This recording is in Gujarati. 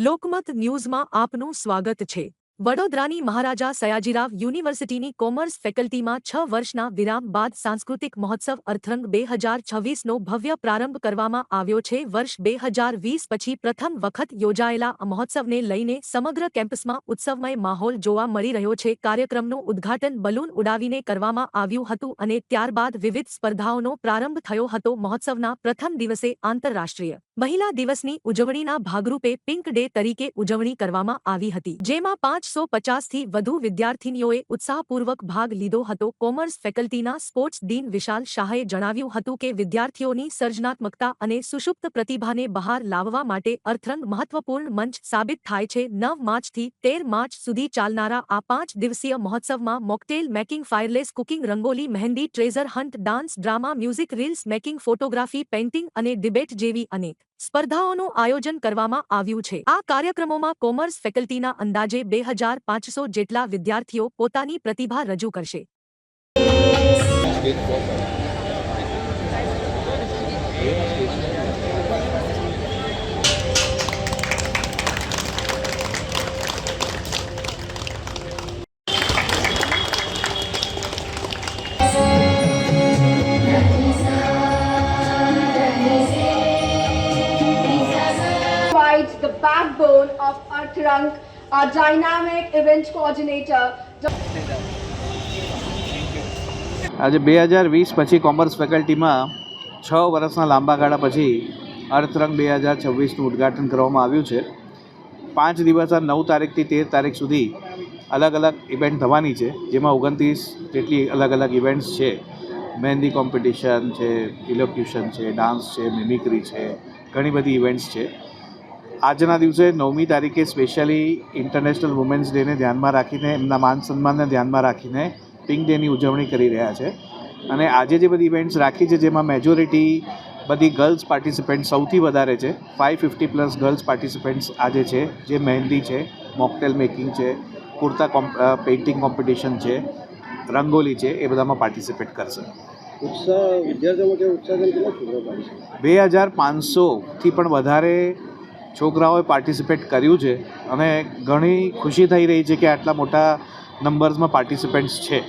લોકમત ન્યૂઝમાં આપનું સ્વાગત છે। વડોદરાની મહારાજા સયાજીરાવ યુનિવર્સિટીની કોમર્સ ફેકલ્ટીમાં 6 વર્ષના વિરામ બાદ સાંસ્કૃતિક મહોત્સવ અર્થરંગ 2026નો ભવ્ય પ્રારંભ કરવામાં આવ્યો છે। વર્ષ 2020 પછી પ્રથમ વખત યોજાયેલા આ મહોત્સવને લઈને સમગ્ર કેમ્પસમાં ઉત્સવમય માહોલ જોવા મળી રહ્યો છે। કાર્યક્રમનું ઉદ્ઘાટન બલૂન ઉડાવીને કરવામાં આવ્યું હતું અને ત્યારબાદ વિવિધ સ્પર્ધાઓનો પ્રારંભ થયો હતો। મહોત્સવના પ્રથમ દિવસે આંતરરાષ્ટ્રીય મહિલા દિવસની ઉજવણીના ભાગરૂપે પિંક ડે તરીકે ઉજવણી કરવામાં આવી હતી, જેમાં 550થી વધુ વિદ્યાર્થીનીઓએ ઉત્સાહપૂર્વક ભાગ લીધો હતો। કોમર્સ ફેકલ્ટીના સ્પોર્ટ્સ ડીન વિશાલ શાહે જણાવ્યું હતું કે વિદ્યાર્થીઓની સર્જનાત્મકતા અને સુષુપ્ત પ્રતિભાને બહાર લાવવા માટે અર્થરંગ મહત્વપૂર્ણ મંચ સાબિત થાય છે। 9 માર્ચથી 13 માર્ચ સુધી ચાલનારા આ 5 દિવસીય મહોત્સવમાં mocktail making, fireless cooking, rangoli, mehndi, treasure hunt, dance, drama, music, reels making, photography, painting અને ડિબેટ જેવી અનેક સ્પર્ધાઓનું આયોજન કરવામાં આવ્યું છે। આ કાર્યક્રમોમાં કોમર્સ ફેકલ્ટીના અંદાજે 2500 જેટલા વિદ્યાર્થીઓ પોતાની પ્રતિભા રજૂ કરશે। The backbone of Arthrang, our dynamic event coordinator. આજે 2020 પછી કોમર્સ ફેકલ્ટીમાં 6 વર્ષના લાંબા ગાળા પછી અર્થરંગ 2026નું ઉદ્ઘાટન કરવામાં આવ્યું છે। 5 દિવસ 9 તારીખથી 13 તારીખ સુધી અલગ અલગ ઇવેન્ટ થવાની છે, જેમાં 29 જેટલી અલગ અલગ ઇવેન્ટ્સ છે। મહેંદી કોમ્પિટિશન છે, ઇલોક્યુશન છે, ડાન્સ છે, મિમિક્રી છે, ઘણી બધી ઇવેન્ટ્સ છે। આજના દિવસે 9મી તારીખે સ્પેશિયલી ઇન્ટરનેશનલ વુમેન્સ ડેને ધ્યાનમાં રાખીને, એમના માન સન્માનને ધ્યાનમાં રાખીને પિંક ડેની ઉજવણી કરી રહ્યા છે। અને આજે જે બધી ઇવેન્ટ્સ રાખી છે, જેમાં મેજોરિટી બધી ગર્લ્સ પાર્ટિસિપન્ટ સૌથી વધારે છે। 550+ ગર્લ્સ પાર્ટિસિપન્ટ્સ આજે છે, જે મહેંદી છે, મોકટેલ મેકિંગ છે, કુર્તા પેઇન્ટિંગ કોમ્પિટિશન છે, રંગોલી છે, એ બધામાં પાર્ટિસિપેટ કરશે। ઉત્સાહ વિદ્યાર્થીઓમાં કેવો ઉત્સાહ કેટલા છોકરાઓ પાર્ટિસિપેટ? 2500થી પણ વધારે છોકરાઓએ પાર્ટિસિપેટ કર્યું છે અને ઘણી ખુશી થઈ રહી છે કે આટલા મોટા નંબર્સમાં પાર્ટિસિપન્ટ્સ છે।